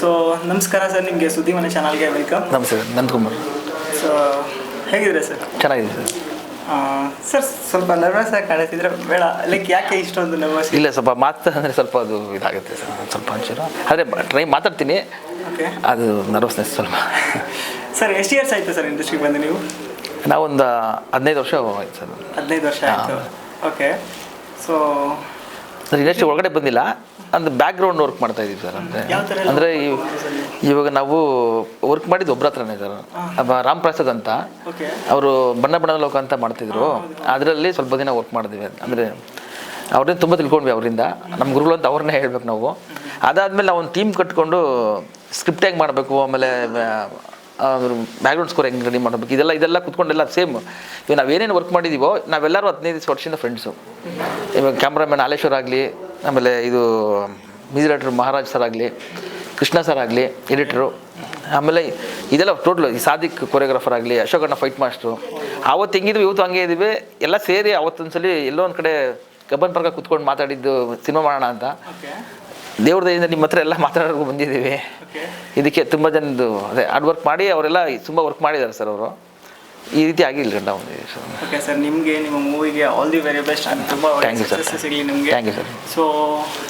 So ನಮಸ್ಕಾರ sir, ನಿಮಗೆ ಸುದ್ದಿಮನೆ ಚಾನಲ್ಗೆ ವೆಲ್ಕಮ್. ನಮಸ್ತೆ, ನಂದಕುಮಾರ್. ಸೊ ಹೇಗಿದ್ರೆ ಸರ್? ಚೆನ್ನಾಗಿದೆ ಸರ್. ಸರ್ ಸ್ವಲ್ಪ ನರ್ವಸ್ ಆಗಿ ಕಾಣಿಸಿದ್ರೆ ಬೇಡ, ಲೈಕ್ ಯಾಕೆ ಇಷ್ಟೊಂದು ನರ್ವಸ್? ಇಲ್ಲ, ಸ್ವಲ್ಪ ಮಾತಾಡಿದ್ರೆ ಸ್ವಲ್ಪ ಅದು ಇದಾಗುತ್ತೆ ಸರ್, ಸ್ವಲ್ಪ ಒಂಚೂರು. ಆದರೆ ಟ್ರೈ ಮಾತಾಡ್ತೀನಿ. ಓಕೆ. ಅದು ನರ್ವಸ್ನೆಸ್ ಸ್ವಲ್ಪ. ಸರ್ ಎಷ್ಟು ಇಯರ್ಸ್ ಆಯಿತು ಸರ್ ಇಂಡಸ್ಟ್ರಿಗೆ ಬಂದು ನೀವು? ನಾವೊಂದು 15 ವರ್ಷ ಆಯ್ತು ಸರ್. 15 ವರ್ಷ ಆಯಿತು. ಓಕೆ. ಸೊ ಸರ್ ಇಂಡಸ್ಟ್ರಿ ಒಳಗಡೆ ಬಂದಿಲ್ಲ, ಒಂದು ಬ್ಯಾಕ್ಗ್ರೌಂಡ್ ವರ್ಕ್ ಮಾಡ್ತಾ ಇದ್ದೀವಿ ಸರ್. ಅಂದರೆ ಇವಾಗ ನಾವು ವರ್ಕ್ ಮಾಡಿದ್ದು ಒಬ್ಬರ ಹತ್ರನೇ ಸರ್. ರಾಮ್ ಪ್ರಸಾದ್ ಅಂತ, ಅವರು ಬಣ್ಣ ಬಣ್ಣದ ಲೋಕ ಅಂತ ಮಾಡ್ತಿದ್ರು. ಅದರಲ್ಲಿ ಸ್ವಲ್ಪ ದಿನ ವರ್ಕ್ ಮಾಡಿದ್ವಿ. ಅಂದರೆ ಅವ್ರನ್ನ ತುಂಬ ತಿಳ್ಕೊಂಡ್ವಿ ಅವರಿಂದ, ನಮ್ಮ ಗುರುಗಳು ಅಂತ ಅವ್ರನ್ನೇ ಹೇಳ್ಬೇಕು ನಾವು. ಅದಾದಮೇಲೆ ನಾವು ಒಂದು ಟೀಮ್ ಕಟ್ಕೊಂಡು ಸ್ಕ್ರಿಪ್ಟ್ ಹೆಂಗೆ ಮಾಡಬೇಕು, ಆಮೇಲೆ ಬ್ಯಾಕ್ಗ್ರೌಂಡ್ ಸ್ಕೋರ್ ಹೆಂಗೆ ರೆಡಿ ಮಾಡಬೇಕು, ಇದೆಲ್ಲ ಕುತ್ಕೊಂಡೆಲ್ಲ ಸೇಮ್. ಇವಾಗ ನಾವೇನೇನು ವರ್ಕ್ ಮಾಡಿದ್ದೀವೋ ನಾವೆಲ್ಲರೂ 15 ವರ್ಷದಿಂದ ಫ್ರೆಂಡ್ಸು. ಇವಾಗ ಕ್ಯಾಮ್ರಾಮನ್ ಆಲೇಶ್ವರ್ ಆಗಲಿ, ಆಮೇಲೆ ಇದು ಮ್ಯೂಸಿಕ್ ಡೈರೆಕ್ಟರ್ ಮಹಾರಾಜ್ ಸರ್ ಆಗಲಿ, ಕೃಷ್ಣ ಸರ್ ಆಗಲಿ ಎಡಿಟ್ರು, ಆಮೇಲೆ ಇದೆಲ್ಲ ಟೋಟ್ಲು ಈ ಸಾದಿಕ್ ಕೊರಿಯೋಗ್ರಾಫರ್ ಆಗಲಿ, ಅಶೋಕಣ್ಣ ಫೈಟ್ ಮಾಸ್ಟ್ರು. ಆವತ್ತು ಹೆಂಗಿದ್ವಿ ಇವತ್ತು ಹಂಗೆ ಇದ್ದೀವಿ ಎಲ್ಲ ಸೇರಿ. ಅವತ್ತೊಂದ್ಸಲಿ ಎಲ್ಲೋ ಒಂದು ಕಡೆ ಕಬ್ಬನ್ ಪಾರ್ಕ ಕುತ್ಕೊಂಡು ಮಾತಾಡಿದ್ದು ಸಿನಿಮಾ ಮಾಡೋಣ ಅಂತ. ದೇವ್ರ ದಯೆಯಿಂದ ನಿಮ್ಮ ಹತ್ರ ಎಲ್ಲ ಮಾತಾಡೋಕೆ ಬಂದಿದ್ದೀವಿ. ಇದಕ್ಕೆ ತುಂಬ ಜನದ್ದು ಅದೇ ಹಾರ್ಡ್ ವರ್ಕ್ ಮಾಡಿ ಅವರೆಲ್ಲ ತುಂಬ ವರ್ಕ್ ಮಾಡಿದ್ದಾರೆ ಸರ್. ಅವರು ಈ ರೀತಿ ಆಗಿಲ್ಲ ನಾವು. ಓಕೆ ಸರ್, ನಿಮಗೆ ನಿಮ್ಮ ಮೂವಿಗೆ ಆಲ್ ದಿ ವೆರಿ ಬೆಸ್ಟ್ ಅಂತ ತುಂಬ ಸಕ್ಸಸ್ ಸಿಗಲಿ ನಿಮಗೆ. Thank you sir. ಸೊ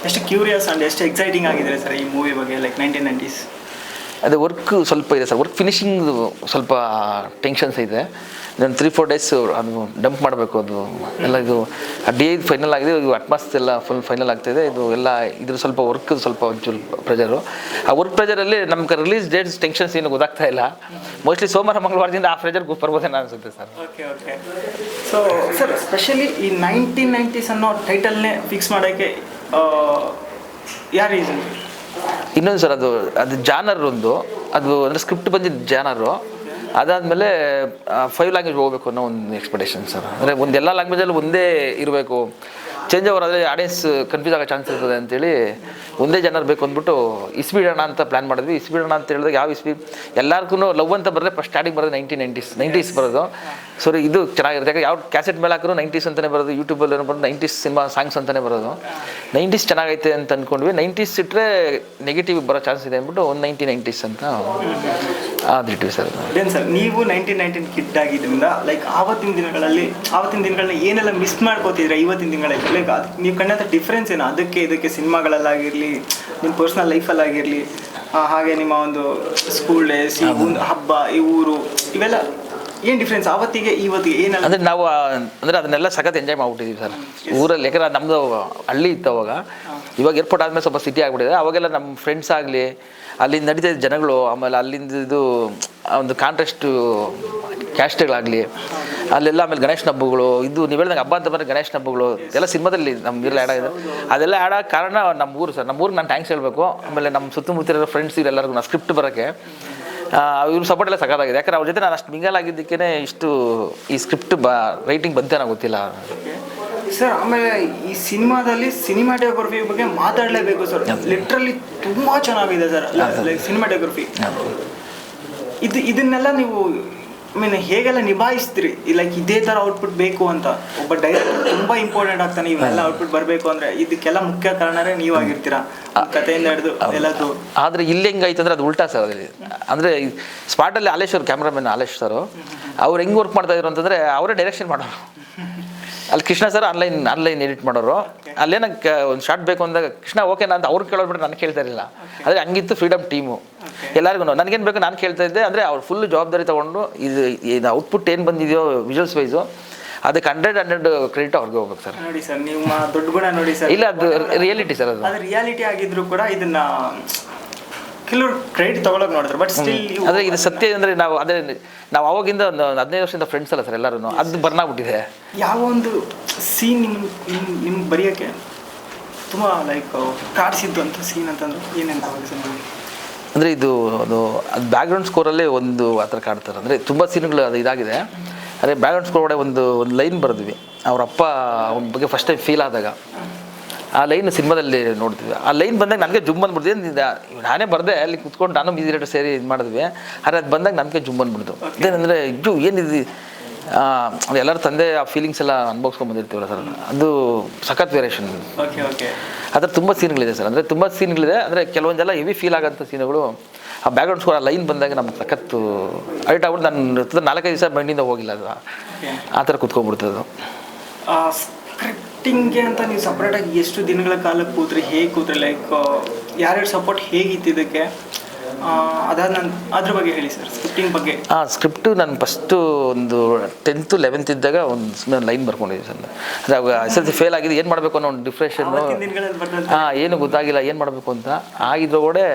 ಎಷ್ಟು ಕ್ಯೂರಿಯಸ್ ಆ್ಯಂಡ್ ಎಷ್ಟು ಎಕ್ಸೈಟಿಂಗ್ ಆಗಿದೆ ಸರ್ ಈ ಮೂವಿ ಬಗ್ಗೆ, ಲೈಕ್ 1990s? ಅದೇ ವರ್ಕ್ ಸ್ವಲ್ಪ ಇದೆ ಸರ್, ವರ್ಕ್ ಫಿನಿಶಿಂಗ್ ಸ್ವಲ್ಪ ಟೆನ್ಷನ್ಸ್ ಇದೆ. ನಾನು 3-4 ಡೇಸ್ ಅದು ಡಂಪ್ ಮಾಡಬೇಕು. ಅದು ಎಲ್ಲ ಇದು ಡೇ ಫೈನಲ್ ಆಗಿದೆ, ಇದು ಅಟ್ಮಾಸ್ ಎಲ್ಲ ಫುಲ್ ಫೈನಲ್ ಆಗ್ತಾಯಿದೆ. ಇದು ಎಲ್ಲ ಇದ್ರ ಸ್ವಲ್ಪ ವರ್ಕ್ ಸ್ವಲ್ಪ ಒಂಚೂರು ಪ್ರೆಜರು. ಆ ವರ್ಕ್ ಪ್ರೆಜರಲ್ಲಿ ನಮ್ಗೆ ರಿಲೀಸ್ ಡೇಟ್ಸ್ ಟೆನ್ಷನ್ಸ್ ಏನು ಗೊತ್ತಾಗ್ತಾ ಇಲ್ಲ. ಮೋಸ್ಟ್ಲಿ ಸೋಮವಾರ ಮಂಗಳವಾರದಿಂದ ಆ ಪ್ರೆಜರ್ ಬರ್ಬೋದೇನೋ ಅನಿಸುತ್ತೆ sir. Okay okay. So sir specially ಈ 1990s ಅನ್ನೋ ಟೈಟಲ್ನೇ ಫಿಕ್ಸ್ ಮಾಡೋಕ್ಕೆ ಯಾವ ರೀಸನ್? ಇನ್ನೊಂದು ಸರ್, ಅದು ಜಾನರ್ ಒಂದು, ಅದು ಅಂದರೆ ಸ್ಕ್ರಿಪ್ಟ್ ಬಂದಿದ್ದು ಜಾನರು. ಅದಾದಮೇಲೆ 5 ಲ್ಯಾಂಗ್ವೇಜ್ ಹೋಗಬೇಕು ಅನ್ನೋ ಒಂದು ಎಕ್ಸ್ಪೆಕ್ಟೇಷನ್ ಸರ್. ಅಂದರೆ ಎಲ್ಲ ಲ್ಯಾಂಗ್ವೇಜಲ್ಲಿ ಒಂದೇ ಇರಬೇಕು, ಚೇಂಜ್ ಓವರ್ ಆದರೆ ಆಡಿಯನ್ಸ್ ಕನ್ಫ್ಯೂಸ್ ಆಗೋ ಚಾನ್ಸ್ ಇರ್ತದೆ ಅಂತೇಳಿ ಒಂದೇ ಜನರು ಬೇಕು ಅಂದ್ಬಿಟ್ಟು ಇಸ್ಬಿಡೋಣ ಅಂತ ಪ್ಲ್ಯಾನ್ ಮಾಡಿದ್ವಿ. ಇಸ್ಬಿಡೋಣ ಅಂತ ಹೇಳಿದಾಗ ಯಾವ ಇಸ್ಬಿ ಎಲ್ಲರಿಗೂ ಲವ್ ಅಂತ ಬರದೆ ಫಸ್ಟ್ ಸ್ಟಾರ್ಟಿಂಗ್ ಬರೋದು 1990s ಬರೋದು. ಸೊ ಇದು ಚೆನ್ನಾಗಿರುತ್ತೆ, ಯಾಕೆ ಯಾವ ಕ್ಯಾಸೆಟ್ ಮೇಲೆ ಹಾಕಿದ್ರು 90s ಅಂತಲೇ ಬರೋದು, ಯೂಟ್ಯೂಬಲ್ಲಿ ಬರೋದು 90s ಸಿನಿಮಾ ಸಾಂಗ್ಸ್ ಅಂತಲೇ ಬರೋದು. 90s ಚೆನ್ನಾಗೈತೆ ಅಂತ ಅಂದ್ಕೊಂಡ್ವಿ. 90s ಇಟ್ಟರೆ ನೆಗೆಟಿವ್ ಬರೋ ಚಾನ್ಸ್ ಇದೆ ಅಂದ್ಬಿಟ್ಟು ಒಂದು 1990s ಅಂತ ಅದಿಟ್ಟಿವಿ ಸರ್. ಅದೇನು ಸರ್, ನೀವು 1919 ಕಿಡ್ ಆಗಿದ್ದರಿಂದ ಲೈಕ್ ಆವತ್ತಿನ ದಿನಗಳನ್ನ ಏನೆಲ್ಲ ಮಿಸ್ ಮಾಡ್ಕೋತಿದ್ರೆ ಇವತ್ತಿನ ದಿನಗಳಲ್ಲಿ, ಲೈಕ್ ನೀವು ಕಂಡಂಥ ಡಿಫ್ರೆನ್ಸ್ ಏನು ಅದಕ್ಕೆ ಇದಕ್ಕೆ, ಸಿನಿಮಾಗಳಲ್ಲಾಗಿರಲಿ, ನಿಮ್ಮ ಪರ್ಸ್ನಲ್ ಲೈಫಲ್ಲಾಗಿರಲಿ, ಹಾಗೆ ನಿಮ್ಮ ಒಂದು ಸ್ಕೂಲ್ ಡೇಸ್, ಈ ಒಂದು ಹಬ್ಬ, ಈ ಊರು, ಇವೆಲ್ಲ ಏನು ಡಿಫ್ರೆನ್ಸ್ ಅವತ್ತಿಗೆ ಇವತ್ತಿಗೆ ಏನೆಲ್ಲ? ಅಂದರೆ ನಾವು ಅಂದರೆ ಅದನ್ನೆಲ್ಲ ಸಖತ್ ಎಂಜಾಯ್ ಮಾಡ್ಬಿಟ್ಟಿದ್ದೀವಿ ಸರ್ ಊರಲ್ಲಿ. ಯಾಕಂದ್ರೆ ನಮ್ಮದು ಹಳ್ಳಿ ಇತ್ತು ಅವಾಗ. ಇವಾಗ ಏರ್ಪೋರ್ಟ್ ಆದಮೇಲೆ ಸ್ವಲ್ಪ ಸಿಟಿ ಆಗಿಬಿಟ್ಟಿದೆ. ಅವಾಗೆಲ್ಲ ನಮ್ಮ ಫ್ರೆಂಡ್ಸ್ ಆಗಲಿ, ಅಲ್ಲಿ ನಡೀತಾ ಇದ್ದ ಜನಗಳು, ಆಮೇಲೆ ಅಲ್ಲಿಂದ ಇದು ಒಂದು ಕಾಂಟ್ರಾಸ್ಟ್ ಕ್ಯಾಸ್ಟ್ಗಳಾಗಲಿ ಅಲ್ಲೆಲ್ಲ, ಆಮೇಲೆ ಗಣೇಶನ ಹಬ್ಬಗಳು, ಇದು ನೀವು ಹೇಳಿದಾಗ ಹಬ್ಬ ಅಂತ ಬಂದರೆ ಗಣೇಶನ ಹಬ್ಬಗಳು ಎಲ್ಲ ಸಿನಿಮಾದಲ್ಲಿ ನಮ್ಮ ಇರಲ್ಲ ಆ್ಯಡ್ ಆಗಿದೆ. ಅದೆಲ್ಲ ಆ್ಯಡ್ ಆಗ ಕಾರಣ ನಮ್ಮ ಊರು ಸರ್. ನಮ್ಮ ಊರಿಗೆ ನಾನು ಥ್ಯಾಂಕ್ಸ್ ಹೇಳಬೇಕು. ಆಮೇಲೆ ನಮ್ಮ ಸುತ್ತಮುತ್ತ ಫ್ರೆಂಡ್ಸ್ ಇವರೆಲ್ಲರಿಗೂ ನಾನು ಸ್ಕ್ರಿಪ್ಟ್ ಬರೋಕ್ಕೆ ಇವ್ರ ಸಪೋರ್ಟ್ ಎಲ್ಲ ಸಖತ್ತಾಗಿದೆ. ಯಾಕಂದ್ರೆ ಅವ್ರ ಜೊತೆ ನಾನು ಅಷ್ಟು ಮಿಂಗಲ್ ಆಗಿದ್ದಕ್ಕೇ ಇಷ್ಟು ಈ ಸ್ಕ್ರಿಪ್ಟ್ ರೈಟಿಂಗ್ ಬಂತೇನೋ ಗೊತ್ತಿಲ್ಲ ಸರ್. ಆಮೇಲೆ ಈ ಸಿನಿಮಾದಲ್ಲಿ ಸಿನಿಮಾಟೋಗ್ರಫಿ ಬಗ್ಗೆ ಮಾತಾಡಲೇಬೇಕು ಸರ್. ಲಿಟ್ರಲಿ ತುಂಬ ಚೆನ್ನಾಗಿದೆ ಸರ್ ಸಿನಿಮಾಟೋಗ್ರಫಿ. ಇದನ್ನೆಲ್ಲ ನೀವು ಹೇಗೆಲ್ಲ ನಿಭಾಯಿಸ್ತೀರಿ? ಲೈಕ್ ಇದೇ ಥರ ಔಟ್ಪುಟ್ ಬೇಕು ಅಂತ ಒಬ್ಬ ಡೈರೆಕ್ಟರ್ ತುಂಬ ಇಂಪಾರ್ಟೆಂಟ್ ಆಗ್ತಾನೆ. ಇವೆಲ್ಲ ಔಟ್ಪುಟ್ ಬರಬೇಕು ಅಂದರೆ ಇದಕ್ಕೆಲ್ಲ ಮುಖ್ಯ ಕಾರಣನೇ ನೀವಾಗಿರ್ತೀರಾ, ಕಥೆಯಿಂದ ಹಿಡಿದು ಎಲ್ಲದು. ಆದರೆ ಇಲ್ಲಿ ಹೆಂಗಾಯ್ತು ಅಂದರೆ ಅದು ಉಲ್ಟಾ ಸರ್. ಅದಲ್ಲಿ ಅಂದರೆ ಸ್ಪಾಟಲ್ಲಿ ಆಲೇಶ್ವರ್ ಕ್ಯಾಮ್ರಾಮನ್ ಆಲೇಶ್ ಸರ್ ಅವ್ರು ಹೆಂಗೆ ವರ್ಕ್ ಮಾಡ್ತಾಯಿದ್ರು ಅಂತಂದರೆ ಅವರೇ ಡೈರೆಕ್ಷನ್ ಮಾಡೋರು. ಅಲ್ಲಿ ಕೃಷ್ಣ ಸರ್ ಆನ್ಲೈನ್ ಎಡಿಟ್ ಮಾಡೋರು. ಅಲ್ಲೇನ ಒಂದು ಶಾರ್ಟ್ ಬೇಕು ಅಂದಾಗ ಕೃಷ್ಣ ಓಕೆನಾ ಅಂತ ಅವ್ರು ಕೇಳೋದ್ಬಿಟ್ಟು ನನಗೆ ಕೇಳ್ತಾ ಇರಲಿಲ್ಲ. ಆದರೆ ಹಂಗಿತ್ತು ಫ್ರೀಡಮ್ ಟೀಮು ಎಲ್ಲರಿಗೂ. ನನಗೇನು ಬೇಕು ನಾನು ಕೇಳ್ತಾ ಇದ್ದೆ. ಅಂದರೆ ಅವ್ರು ಫುಲ್ ಜವಾಬ್ದಾರಿ ತೊಗೊಂಡು ಇದು ಔಟ್ಪುಟ್ ಏನು ಬಂದಿದೆಯೋ ವಿಜುವಲ್ಸ್ ವೈಸು ಅದಕ್ಕೆ 100 ಕ್ರೆಡಿಟ್ ಅವ್ರಿಗೆ ಹೋಗ್ಬೇಕು ಸರ್. ನೋಡಿ ಸರ್, ನಿಮ್ಮ ದೊಡ್ಡ ಗುಣ ನೋಡಿ ಸರ್. ಇಲ್ಲ, ಅದು ರಿಯಾಲಿಟಿ ಸರ್. ಅದು ರಿಯಾಲಿಟಿ ಆಗಿದ್ರು ಕೂಡ ಇದನ್ನ ಕೆಲವರು ಕ್ರೆಡಿಟ್ ತೊಗೊಳಕ್ಕೆ ನೋಡಿದ್ರು. ಬಟ್ ಸ್ಟಿಲ್ ಅದೇ ಇದು ಸತ್ಯ. ಅಂದರೆ ನಾವು ಅವಾಗಿಂದ ಒಂದು 15 ವರ್ಷದಿಂದ ಫ್ರೆಂಡ್ಸ್ ಅಲ್ಲ ಸರ್ ಎಲ್ಲರೂ. ಅದು ಬರ್ನಾಗ್ಬಿಟ್ಟಿದೆ. ಯಾವ ಒಂದು ಸೀನ್ ನಿಮ್ಗೆ ಬರೆಯೋಕ್ಕೆ ತುಂಬ ಲೈಕ್ ಕಾಡಿಸಿದ್ದು ಅಂತ ಸೀನ್ ಅಂತಂದ್ರೆ ಏನೆಂತ ಅಂದರೆ ಅದು ಬ್ಯಾಕ್ಗ್ರೌಂಡ್ ಸ್ಕೋರಲ್ಲೇ ಒಂದು ಆ ಥರ ಕಾಡ್ತಾರೆ. ಅಂದರೆ ತುಂಬ ಸೀನ್ಗಳು ಅದು ಇದಾಗಿದೆ. ಅದೇ ಬ್ಯಾಕ್ಗ್ರೌಂಡ್ ಸ್ಕೋರ್ ಒಳಗೆ ಒಂದು ಲೈನ್ ಬರೆದ್ವಿ. ಅವರಪ್ಪ ಅವನ ಬಗ್ಗೆ ಫಸ್ಟ್ ಟೈಮ್ ಫೀಲ್ ಆದಾಗ ಆ ಲೈನ್ ಸಿನಿಮಾದಲ್ಲಿ ನೋಡ್ತೀವಿ. ಆ ಲೈನ್ ಬಂದಾಗ ನನಗೆ ಜುಮ್ ಬಂದ್ಬಿಡ್ತೀವಿ. ನಾನೇ ಬರದೆ ಅಲ್ಲಿ ಕುತ್ಕೊಂಡು ನಾನು ಮ್ಯೂಸಿಕ್ ಡೈರೆಕ್ಟರ್ ಸೇರಿ ಇದು ಮಾಡಿದ್ವಿ. ಆದರೆ ಅದು ಬಂದಾಗ ನನಗೆ ಜುಮ್ ಬಂದ್ಬಿಡ್ತು. ಇದೇನಂದರೆ ಏನಿದು ಎಲ್ಲರ ತಂದೆ ಆ ಫೀಲಿಂಗ್ಸ್ ಎಲ್ಲ ಅನುಭವಿಸ್ಕೊಂಡು ಬಂದಿರ್ತೀವಲ್ಲ ಸರ್, ಅದು ಸಖತ್ ವೇರಿಯೇಷನ್. Okay okay. ಅದ್ರ ತುಂಬ ಸೀನ್ಗಳಿದೆ ಸರ್, ಅಂದರೆ ತುಂಬ ಸೀನ್ಗಳಿದೆ. ಅಂದರೆ ಕೆಲವೊಂದೆಲ್ಲ ಹೆವಿ ಫೀಲ್ ಆಗೋಂಥ ಸೀನ್ಗಳು, ಆ ಬ್ಯಾಕ್ಗ್ರೌಂಡ್ ಸ್ಕೋರ್ ಆ ಲೈನ್ ಬಂದಾಗ ನಮ್ಗೆ ಸಖತ್ತು ಅಡಿಟ್ ಆಗ್ಬಿಟ್ಟು ನಾನು 4-5 ದಿವಸ ಮೈಂಡಿಂದ ಹೋಗಿಲ್ಲ ಅದು, ಆ ಥರ ಕುತ್ಕೊಂಡ್ಬಿಡ್ತದೆ. ಸ್ಕ್ರಿಪ್ಟಿಂಗ್ಗೆ ಅಂತ ನೀವು ಸಪ್ರೇಟಾಗಿ ಎಷ್ಟು ದಿನಗಳ ಕಾಲ ಕೂತ್ರಿ, ಹೇಗೆ ಕೂತ್ರಿ, ಲೈಕ್ ಯಾರ್ಯಾರು ಸಪೋರ್ಟ್ ಹೇಗಿತ್ತು ಇದಕ್ಕೆ, ಅದಾದ ಅದ್ರ ಬಗ್ಗೆ ಹೇಳಿ ಸರ್, ಸ್ಕ್ರಿಪ್ಟಿಂಗ್ ಬಗ್ಗೆ. ಸ್ಕ್ರಿಪ್ಟು ನಾನು ಫಸ್ಟು ಒಂದು 10th 11th ಇದ್ದಾಗ ಒಂದು ಸುಮ್ಮನೆ ಲೈನ್ ಬರ್ಕೊಂಡಿದ್ದೆ ಸರ್. ಅಂದರೆ ಅವಾಗ SSLC ಫೇಲ್ ಆಗಿದೆ, ಏನು ಮಾಡಬೇಕು ಅನ್ನೋ ಒಂದು ಡಿಪ್ರೆಷನ್ನು, ಏನು ಗೊತ್ತಾಗಿಲ್ಲ ಏನು ಮಾಡಬೇಕು ಅಂತ. ಆಗಿದ್ರೊಳಗಡೆ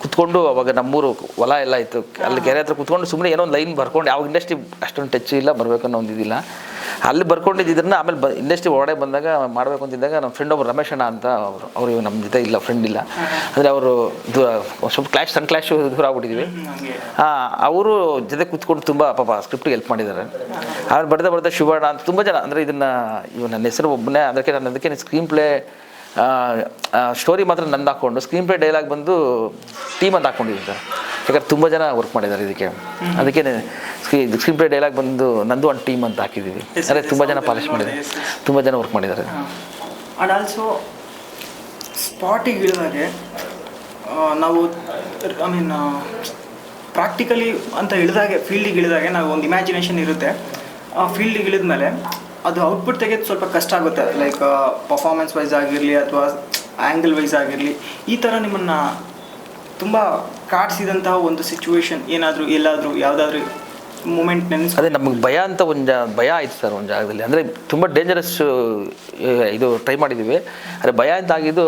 ಕುತ್ಕೊಂಡು ಅವಾಗ ನಮ್ಮೂರು ಹೊಲ ಎಲ್ಲ ಇತ್ತು, ಅಲ್ಲಿ ಕೆರೆ ಹತ್ರ ಕುತ್ಕೊಂಡು ಸುಮ್ಮನೆ ಏನೋ ಒಂದು ಲೈನ್ ಬರ್ಕೊಂಡು, ಯಾವ ಇಂಡಸ್ಟ್ರಿ ಅಷ್ಟೊಂದು ಟಚ್ ಇಲ್ಲ, ಬರಬೇಕನ್ನೋ ಒಂದು ಇದಿಲ್ಲ, ಅಲ್ಲಿ ಬರ್ಕೊಂಡಿದ್ದನ್ನ ಆಮೇಲೆ ಇಂಡಸ್ಟ್ರಿ ಒಳಗಡೆ ಬಂದಾಗ ಮಾಡಬೇಕು ಅಂತಿದ್ದಾಗ ನಮ್ಮ ಫ್ರೆಂಡ್ ಒಬ್ಬರು ರಮೇಶ್ ಅಣ್ಣ ಅಂತ, ಅವರು ನಮ್ಮ ಜೊತೆ ಇಲ್ಲ, ಫ್ರೆಂಡ್ ಇಲ್ಲ, ಅಂದರೆ ಅವರು ಸ್ವಲ್ಪ ಸಣ್ಣ ಕ್ಲಾಶ್ ದೂರ ಆಗ್ಬಿಟ್ಟಿದ್ವಿ. ಅವರು ಜೊತೆ ಕುತ್ಕೊಂಡು ತುಂಬ ಪಾಪ ಸ್ಕ್ರಿಪ್ಟಿಗೆ ಹೆಲ್ಪ್ ಮಾಡಿದ್ದಾರೆ. ಆಮೇಲೆ ಬರ್ತಾ ಶಿವಣ್ಣ ಅಂತ ತುಂಬ ಜನ, ಅಂದರೆ ಇದನ್ನು ನನ್ನ ಹೆಸರು ಒಬ್ಬನೇ, ಅದಕ್ಕೆ ಸ್ಕ್ರೀನ್ ಪ್ಲೇ ಸ್ಟೋರಿ ಮಾತ್ರ ನಂದು ಹಾಕ್ಕೊಂಡು ಸ್ಕ್ರೀನ್ ಪ್ಲೇ ಡೈಲಾಗ್ ಬಂದು ಟೀಮ್ ಅಂತ ಹಾಕ್ಕೊಂಡಿದ್ದೀನಿ ಸರ್. ಯಾಕಂದ್ರೆ ತುಂಬ ಜನ ವರ್ಕ್ ಮಾಡಿದ್ದಾರೆ ಇದಕ್ಕೆ, ಅದಕ್ಕೆ ಸ್ಕ್ರೀನ್ ಪ್ಲೇ ಡೈಲಾಗ್ ಬಂದು ನಂದು ಒಂದು ಟೀಮ್ ಅಂತ ಹಾಕಿದ್ದೀವಿ. ಅಂದರೆ ತುಂಬ ಜನ ಪಾಲಿಶ್ ಮಾಡಿದ್ದಾರೆ, ತುಂಬ ಜನ ವರ್ಕ್ ಮಾಡಿದ್ದಾರೆ. ಆ್ಯಂಡ್ ಆಲ್ಸೋ ಸ್ಪಾಟಿಗೆ ಇಳಿದಾಗೆ ನಾವು ಐ ಮೀನ್ ಪ್ರಾಕ್ಟಿಕಲಿ ಅಂತ ಇಳಿದಾಗೆ, ಫೀಲ್ಡಿಗೆ ಇಳಿದಾಗೆ ನಾವು ಒಂದು ಇಮ್ಯಾಜಿನೇಷನ್ ಇರುತ್ತೆ. ಆ ಫೀಲ್ಡಿಗೆ ಇಳಿದ್ಮೇಲೆ ಅದು ಔಟ್ಪುಟ್ ತೆಗೆದು ಸ್ವಲ್ಪ ಕಷ್ಟ ಆಗುತ್ತೆ, ಲೈಕ್ ಪರ್ಫಾರ್ಮೆನ್ಸ್ ವೈಸ್ ಆಗಿರಲಿ ಅಥವಾ ಆ್ಯಂಗಲ್ ವೈಸ್ ಆಗಿರಲಿ. ಈ ಥರ ನಿಮ್ಮನ್ನು ತುಂಬ ಕಾಡಿಸಿದಂತಹ ಒಂದು ಸಿಚುವೇಶನ್ ಏನಾದರೂ ಎಲ್ಲಾದರೂ ಯಾವುದಾದ್ರೂ ಮೂಮೆಂಟ್ ನೆನೆಸ್? ಅದೇ ನಮಗೆ ಭಯ ಅಂತ ಒಂದು ಭಯ ಆಯಿತು ಸರ್ ಒಂದು ಜಾಗದಲ್ಲಿ. ಅಂದರೆ ತುಂಬ ಡೇಂಜರಸ್ ಇದು ಟ್ರೈ ಮಾಡಿದ್ದೀವಿ, ಆದರೆ ಭಯ ಅಂತ ಆಗಿದ್ದು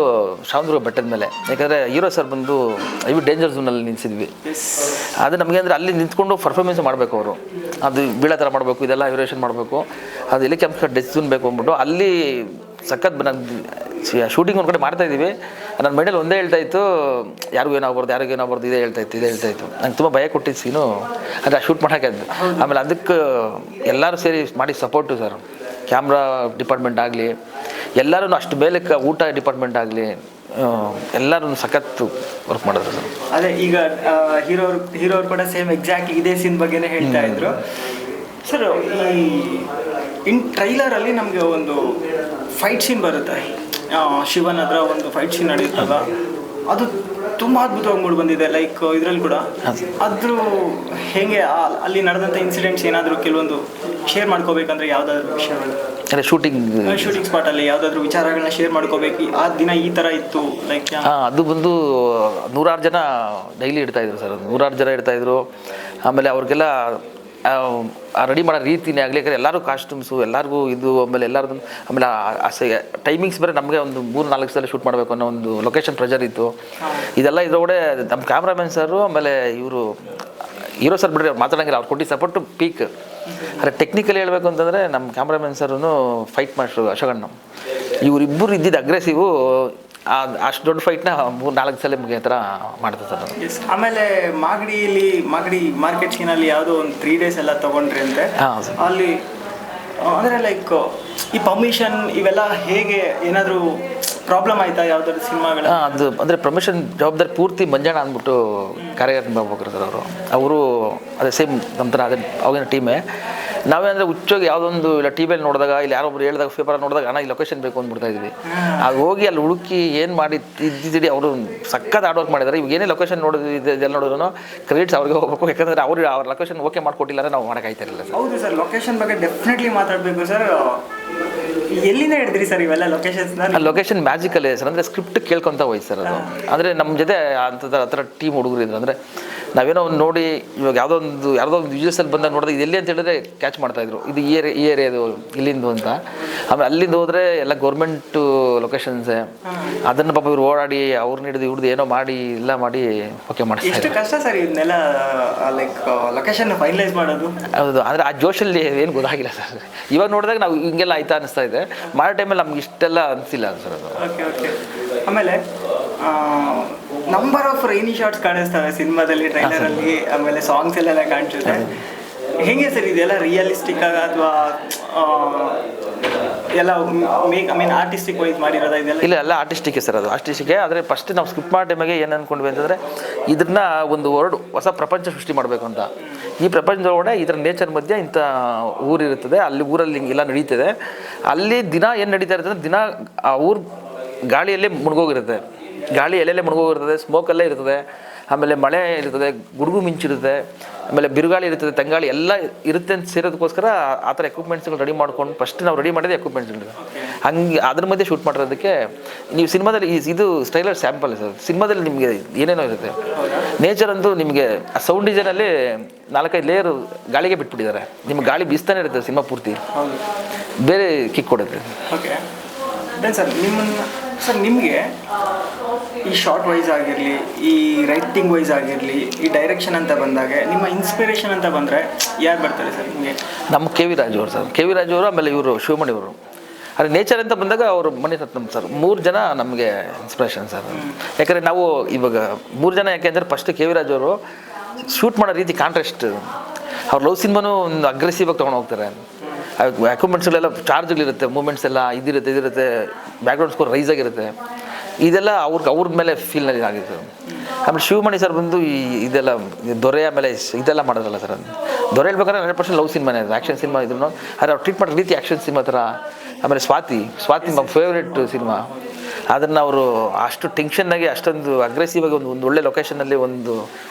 ಶ್ರಾವಣದುರ್ಗ ಬೆಟ್ಟದ ಮೇಲೆ. ಯಾಕಂದರೆ ಹೀರೋ ಸರ್ ಬಂದು ಇವು ಡೇಂಜರ್ ಝೋನಲ್ಲಿ ನಿಲ್ಲಿಸಿದ್ವಿ. ಅದು ನಮಗೆ ಅಂದರೆ ಅಲ್ಲಿ ನಿಂತ್ಕೊಂಡು ಪರ್ಫಾರ್ಮೆನ್ಸ್ ಮಾಡಬೇಕು, ಅವರು ಅದು ಬೀಳೋ ಥರ ಮಾಡಬೇಕು, ಇದೆಲ್ಲ ವೇರಿಯೇಷನ್ ಮಾಡಬೇಕು, ಅದು ಎಲ್ಲಿ ಕೆಂಪು ಡೆತ್ ಝೋನ್ ಬೇಕು ಅಂದ್ಬಿಟ್ಟು ಅಲ್ಲಿ ಸಖತ್ ಶೂಟಿಂಗ್ ಒಂದು ಕಡೆ ಮಾಡ್ತಾಯಿದ್ದೀವಿ. ನನ್ನ ಮೈಂಡಲ್ಲಿ ಒಂದೇ ಹೇಳ್ತಾಯಿತ್ತು, ಯಾರಿಗೂ ಏನಾಗ್ಬಾರ್ದು ಇದೇ ಹೇಳ್ತಾಯಿತ್ತು. ನಂಗೆ ತುಂಬ ಭಯ ಕೊಟ್ಟಿದ್ದು ಸೀನು, ಅಂದರೆ ಆ ಶೂಟ್ ಮಾಡೋಕ್ಕೆ. ಆಮೇಲೆ ಅದಕ್ಕೆ ಎಲ್ಲರೂ ಸೇರಿ ಮಾಡಿ ಸಪೋರ್ಟು ಸರ್, ಕ್ಯಾಮ್ರಾ ಡಿಪಾರ್ಟ್ಮೆಂಟ್ ಆಗಲಿ, ಎಲ್ಲರೂ ಅಷ್ಟು ಮೇಲಕ್ಕೆ ಊಟ ಡಿಪಾರ್ಟ್ಮೆಂಟ್ ಆಗಲಿ, ಎಲ್ಲರೂ ಸಖತ್ತು ವರ್ಕ್ ಮಾಡಿದ್ರು ಸರ್. ಅದೇ ಈಗ ಹೀರೋರು ಕೂಡ ಸೇಮ್ ಎಕ್ಸಾಕ್ಟ್ ಇದೇ ಸೀನ್ ಬಗ್ಗೆನೇ ಹೇಳ್ತಾ ಇದ್ರು ಸರ್. ಈ ಟ್ರೈಲರಲ್ಲಿ ನಮಗೆ ಒಂದು ಫೈಟ್ ಸೀನ್ ಬರುತ್ತೆ, ಶಿವನ್ ಹತ್ರ ಒಂದು ಫೈಟ್ ಸೀನ್ ನಡೆಯುತ್ತಲ್ಲ, ಅದು ತುಂಬ ಅದ್ಭುತವಾಗಿ ಮೂಡಿ ಬಂದಿದೆ. ಲೈಕ್ ಇದರಲ್ಲಿ ಕೂಡ ಅದ್ರ ಹೇಗೆ ಅಲ್ಲಿ ನಡೆದಂಥ ಇನ್ಸಿಡೆಂಟ್ಸ್ ಏನಾದರೂ ಕೆಲವೊಂದು ಶೇರ್ ಮಾಡ್ಕೋಬೇಕಂದ್ರೆ ಯಾವುದಾದ್ರೂ ವಿಷಯಗಳು, ಶೂಟಿಂಗ್ ಸ್ಪಾಟಲ್ಲಿ ಯಾವುದಾದ್ರೂ ವಿಚಾರಗಳನ್ನ ಶೇರ್ ಮಾಡ್ಕೋಬೇಕು, ಆ ದಿನ ಈ ಥರ ಇತ್ತು ಲೈಕ್? ಅದು ಬಂದು 100 ಜನ ಡೈಲಿ ಇಡ್ತಾಯಿದ್ರು ಸರ್, 100 ಜನ ಇಡ್ತಾಯಿದ್ರು. ಆಮೇಲೆ ಅವ್ರಿಗೆಲ್ಲ ರೆಡಿ ಮಾಡೋ ರೀತಿನೇ ಆಗಲಿ, ಯಾಕಂದರೆ ಎಲ್ಲರೂ ಕಾಸ್ಟ್ಯೂಮ್ಸು ಎಲ್ಲರಿಗೂ ಇದು, ಆಮೇಲೆ ಎಲ್ಲರದ್ದು, ಆಮೇಲೆ ಟೈಮಿಂಗ್ಸ್ ಬೇರೆ ನಮಗೆ ಒಂದು 3-4 ಸಲ ಶೂಟ್ ಮಾಡಬೇಕು ಅನ್ನೋ ಒಂದು ಲೊಕೇಶನ್ ಪ್ರೆಷರ್ ಇತ್ತು. ಇದೆಲ್ಲ ಇದ್ರೊಳಗಡೆ ನಮ್ಮ ಕ್ಯಾಮ್ರಾಮನ್ ಸರು, ಆಮೇಲೆ ಇವರು ಹೀರೋ ಸರ್ ಬಿಡ್ರಿ ಅವ್ರು ಮಾತಾಡೋಂಗಿಲ್ಲ, ಅವ್ರು ಕೊಟ್ಟು ಸಪೋರ್ಟು ಪೀಕ್. ಆದರೆ ಟೆಕ್ನಿಕಲಿ ಹೇಳ್ಬೇಕು ಅಂತಂದರೆ ನಮ್ಮ ಕ್ಯಾಮ್ರಾಮನ್ ಸರೂ ಫೈಟ್ ಮಾಸ್ಟ್ರು ಅಶೋಕಣ್ಣ, ಇವರಿಬ್ಬರು ಇದ್ದಿದ್ದು ಅಗ್ರೆಸಿವು. ಅಷ್ಟು ದೊಡ್ಡ ಫೈಟ್ನ 3-4 ಸಲ ಮುಗಿಯೋ ಥರ ಮಾಡ್ತಾರೆ ಸರ್. ಆಮೇಲೆ ಮಾಗಡಿ ಮಾರ್ಕೆಟ್ ಸೀನಲ್ಲಿ ಯಾವುದೋ ಒಂದು 3 days ಎಲ್ಲ ತೊಗೊಂಡ್ರಿ ಅಂತೆ, ಅಲ್ಲಿ ಅಂದರೆ ಲೈಕ್ ಈ ಪರ್ಮಿಷನ್ ಇವೆಲ್ಲ ಹೇಗೆ ಏನಾದರೂ ಪ್ರಾಬ್ಲಮ್ ಆಯಿತಾ ಯಾವುದಾದ್ರು ಸಿನಿಮಾಗಳ? ಅದು ಅಂದರೆ ಪ್ರಮೋಷನ್ ಜವಾಬ್ದಾರಿ ಪೂರ್ತಿ ಮಂಜಣ್ಣ ಅಂದ್ಬಿಟ್ಟು ಕಾರ್ಯಕರ್ತ ಹೋಗ್ಬೇಕು ಸರ್ ಅವರು ಅದೇ ಸೇಮ್ ನಮ್ಮ ಥರ ಅದೇ ಅವಾಗಿನ ಟೀಮೇ. ನಾವೇನಂದರೆ ಹುಚ್ಚೋಗಿ ಯಾವುದೊಂದು ಇಲ್ಲ ಟಿ ವಿಯಲ್ಲಿ ನೋಡಿದಾಗ, ಇಲ್ಲಿ ಯಾರೊಬ್ರು ಹೇಳಿದಾಗ ಪೇಪರ್ ನೋಡಿದಾಗ ಅಣ್ಣ ಈ ಲೊಕೇಶನ್ ಬೇಕು ಅಂದ್ಬಿಡ್ತಾ ಇದ್ವಿ. ಅದು ಹೋಗಿ ಅಲ್ಲಿ ಹುಡುಕಿ ಏನು ಮಾಡಿ ಇದ್ದಿದ್ದು ಅವರು ಸಕ್ಕತ್ ಹಾರ್ಡ್ ವರ್ಕ್ ಮಾಡಿದ್ದಾರೆ. ಇವಾಗ ಏನೇ ಲೊಕೇಶನ್ ನೋಡಿದ್ವಿ ಇದೆಲ್ಲ ನೋಡಿದ್ರು ಕ್ರೆಡಿಟ್ಸ್ ಅವ್ರಿಗೆ ಹೋಗ್ಬೇಕು, ಯಾಕಂದರೆ ಅವ್ರ ಲೊಕೇಶನ್ ಓಕೆ ಮಾಡ್ಕೊಟ್ಟಿಲ್ಲ ಅಂದರೆ ನಾವು ಮಾಡೋಕ್ಕಾಯ್ತಿರಲಿಲ್ಲ ಸರ್. ಹೌದು ಸರ್, ಲೊಕೇಶನ್ ಬಗ್ಗೆ ಡೆಫಿನೆಟ್ಲಿ ಮಾತಾಡಬೇಕು ಸರ್. ಎಲ್ಲಿಂದ ಹಿಡಿದ್ರಿ ಸರ್ ಇವೆಲ್ಲ ಲೊಕೇಶನ್ಸ್ನ? ಲೊಕೇಶನ್ ಮ್ಯಾಜಿಕಲ್ಲೇ ಸರ್, ಅಂದರೆ ಸ್ಕ್ರಿಪ್ಟ್ ಕೇಳ್ಕೊತ ಹೋಯ್ತು ಸರ್ ಅದು. ಅಂದರೆ ನಮ್ಮ ಜೊತೆ ಆ ಥರ ಟೀಮ್ ಹುಡುಗರು ಇದ್ರು. ಅಂದರೆ ನಾವೇನೋ ಒಂದು ನೋಡಿ, ಇವಾಗ ಯಾವುದೋ ಒಂದು ವಿಜುವಲ್ಸಲ್ಲಿ ಬಂದಾಗ ನೋಡಿದಾಗ ಇದು ಎಲ್ಲಿ ಅಂತ ಹೇಳಿದ್ರೆ ಕ್ಯಾಚ್ ಮಾಡ್ತಾಯಿದ್ರು, ಇದು ಈ ಏರಿಯಾದು ಇಲ್ಲಿಂದು ಅಂತ. ಆಮೇಲೆ ಅಲ್ಲಿಂದ ಹೋದರೆ ಎಲ್ಲ ಗೌರ್ಮೆಂಟು ಲೊಕೇಶನ್ಸೇ, ಅದನ್ನು ಪಾಪ ಇವ್ರು ಓಡಾಡಿ ಅವ್ರನ್ನ ಹಿಡಿದು ಇವ್ರದ್ದು ಏನೋ ಮಾಡಿ ಎಲ್ಲ ಮಾಡಿ ಓಕೆ ಮಾಡ್ತಾರೆ. ಎಷ್ಟು ಕಷ್ಟ ಸರ್ ಇದನ್ನೆಲ್ಲ ಲೈಕ್ ಲೊಕೇಶನ್ ಫೈನಲೈಸ್ ಮಾಡೋದು? ಹೌದು, ಅಂದರೆ ಆ ಜೋಶಲ್ಲಿ ಏನು ಗೊತ್ತಾಗಿಲ್ಲ ಸರ್. ಇವಾಗ ನೋಡಿದಾಗ ನಾವು ಹಿಂಗೆಲ್ಲ ಆಯ್ತಾ ಅನಿಸ್ತಾ ಇದೆ, ಮಾಡೋ ಟೈಮಲ್ಲಿ ನಮ್ಗೆ ಇಷ್ಟೆಲ್ಲ ಅನಿಸಿಲ್ಲ ಸರ್ ಅದು. Okay okay. ಆಮೇಲೆ ನಂಬರ್ ಆಫ್ ರೈನಿ ಶಾರ್ಟ್ಸ್ ಕಾಣಿಸ್ತವೆ ಸಿನಿಮಾದಲ್ಲಿ, ಟ್ರೈಲರಲ್ಲಿ, ಆಮೇಲೆ ಸಾಂಗ್ಸ್ ಎಲ್ಲ ಕಾಣಿಸುತ್ತೆ. ಹೇಗೆ ಸರ್ ಇದೆಲ್ಲ ರಿಯಲಿಸ್ಟಿಕ್ ಆಗ ಅಥವಾ ಎಲ್ಲ ಆರ್ಟಿಸ್ಟಿಕ್ ವೈಸ್ ಮಾಡಿರೋದ ಇದೆಲ್ಲ? ಇಲ್ಲ, ಎಲ್ಲ ಆರ್ಟಿಸ್ಟಿಕ್ಕೆ ಸರ್, ಅದು ಆರ್ಟಿಸ್ಟಿಕ್ಕೆ. ಆದರೆ ಫಸ್ಟ್ ನಾವು ಸ್ಕ್ರಿಪ್ಟ್ ಮಾಡೋ ಟೈಮಿಗೆ ಏನು ಅಂದ್ಕೊಂಡ್ವಿ ಅಂತಂದರೆ ಇದನ್ನ ಒಂದು ವರ್ಡ್ ಹೊಸ ಪ್ರಪಂಚ ಸೃಷ್ಟಿ ಮಾಡಬೇಕು ಅಂತ. ಈ ಪ್ರಪಂಚದೊಳಗಡೆ ಇದರ ನೇಚರ್ ಮಧ್ಯೆ ಇಂಥ ಊರಿರುತ್ತದೆ, ಅಲ್ಲಿ ಊರಲ್ಲಿ ಹಿಂಗೆಲ್ಲ ನಡೀತದೆ. ಅಲ್ಲಿ ದಿನ ಏನು ನಡೀತಾ ಇರ್ತದೆ, ದಿನ ಆ ಊರು ಗಾಳಿಯಲ್ಲೇ ಮುಳುಗೋಗಿರುತ್ತೆ, ಗಾಳಿ ಎಲ್ಲೆಲ್ಲೇ ಮುಳುಗೋಗಿರ್ತದೆ, ಸ್ಮೋಕಲ್ಲೇ ಇರ್ತದೆ, ಆಮೇಲೆ ಮಳೆ ಇರ್ತದೆ, ಗುಡುಗು ಮಿಂಚಿರುತ್ತೆ, ಆಮೇಲೆ ಬಿರುಗಾಳಿ ಇರ್ತದೆ, ತಂಗಾಳಿ ಎಲ್ಲ ಇರುತ್ತೆ ಅಂತ ಸೇರೋದಕ್ಕೋಸ್ಕರ ಆ ಥರ ಎಕ್ವಿಪ್ಮೆಂಟ್ಸ್ಗಳು ರೆಡಿ ಮಾಡ್ಕೊಂಡು ಫಸ್ಟ್ ನಾವು ರೆಡಿ ಮಾಡಿದೆ ಎಕ್ವಿಪ್ಮೆಂಟ್ಸ್ಗಳು. ಹಂಗೆ ಅದ್ರ ಮಧ್ಯೆ ಶೂಟ್ ಮಾಡಿರೋದಕ್ಕೆ ನೀವು ಸಿನಿಮಾದಲ್ಲಿ ಇದು ಸ್ಟೈಲರ್ ಸ್ಯಾಂಪಲ್ ಸರ್. ಸಿನಿಮಾದಲ್ಲಿ ನಿಮಗೆ ಏನೇನೋ ಇರುತ್ತೆ, ನೇಚರ್ ಅಂತೂ ನಿಮಗೆ ಸೌಂಡ್ ಡಿಸೈನಲ್ಲಿ 4-5 ಲೇಯರ್ ಗಾಳಿಗೆ ಬಿಟ್ಬಿಟ್ಟಿದ್ದಾರೆ. ನಿಮ್ಗೆ ಗಾಳಿ ಬೀಸ್ತಾನೆ ಇರುತ್ತೆ ಸಿನಿಮಾ ಪೂರ್ತಿ, ಬೇರೆ ಕಿಕ್ ಕೊಡುತ್ತೆ. ಓಕೆ ಸರ್ ನಿಮಗೆ ಈ ಶಾರ್ಟ್ ವೈಸ್ ಆಗಿರಲಿ, ಈ ರೈಟಿಂಗ್ ವೈಸ್ ಆಗಿರಲಿ, ಈ ಡೈರೆಕ್ಷನ್ ಅಂತ ಬಂದಾಗ ನಿಮ್ಮ ಇನ್ಸ್ಪಿರೇಷನ್ ಅಂತ ಬಂದರೆ ಯಾರು ಬರ್ತಾರೆ ಸರ್ ನಿಮಗೆ? ನಮ್ಮ ಕೆ ವಿ ರಾಜು ಅವರು ಸರ್, ಕೆ ವಿ ರಾಜು ಅವರು, ಆಮೇಲೆ ಇವರು ಶಿವಮಣಿ ಅವರು. ಆದರೆ ನೇಚರ್ ಅಂತ ಬಂದಾಗ ಅವರು ಮಣಿರತ್ನಂ ಸರ್, 3 ಜನ ನಮಗೆ ಇನ್ಸ್ಪಿರೇಷನ್ ಸರ್. ಯಾಕಂದರೆ ನಾವು ಇವಾಗ 3 ಜನ ಯಾಕೆ ಅಂದರೆ ಫಸ್ಟ್ ಕೆ ವಿ ರಾಜು ಅವರು ಶೂಟ್ ಮಾಡೋ ರೀತಿ ಕಾಂಟ್ರಾಸ್ಟ್, ಅವ್ರು ಲವ್ ಸಿನಿಮಾನು ಒಂದು ಅಗ್ರೆಸಿವ್ ಆಗಿ ತೊಗೊಂಡು ಹೋಗ್ತಾರೆ. ಎಕ್ವಿಪ್ಮೆಂಟ್ಸ್ಗಳೆಲ್ಲ ಚಾರ್ಜ್ಗಳಿರುತ್ತೆ, ಮೂಮೆಂಟ್ಸ್ ಎಲ್ಲ ಇದಿರುತ್ತೆ, ಬ್ಯಾಕ್ಗ್ರೌಂಡ್ ಸ್ಕೋರ್ ರೈಸ್ ಆಗಿರುತ್ತೆ. ಇದೆಲ್ಲ ಅವ್ರ ಮೇಲೆ ಫೀಲ್ನಲ್ಲಿ ಆಗಿತ್ತು. ಆಮೇಲೆ ಶಿವಮಣಿ ಸರ್ ಬಂದು ಇದೆಲ್ಲ ದೊರೆ ಆಮೇಲೆ ಇದೆಲ್ಲ ಮಾಡಿದ್ರಲ್ಲ ಸರ್, ದೊರೆ ಹೇಳ್ಬೇಕಾದ್ರೆ 100% ಲವ್ ಸಿನಿಮಾನೇ, ಆ್ಯಕ್ಷನ್ ಸಿನಿಮಾ ಇದ್ರು. ಆದರೆ ಅವ್ರು ಟ್ರೀಟ್ ಮಾಡೋ ರೀತಿ ಆ್ಯಕ್ಷನ್ ಸಿನಿಮಾ ಥರ. ಆಮೇಲೆ ಸ್ವಾತಿ ನಮ್ಮ ಫೇವ್ರೇಟ್ ಸಿನಿಮಾ, ಅದನ್ನು ಅವರು ಅಷ್ಟು ಟೆನ್ಷನ್ನಾಗಿ ಅಷ್ಟೊಂದು ಅಗ್ರೆಸಿವ್ ಆಗಿ ಒಂದು ಒಳ್ಳೆ ಲೊಕೇಶನಲ್ಲಿ, ಒಂದು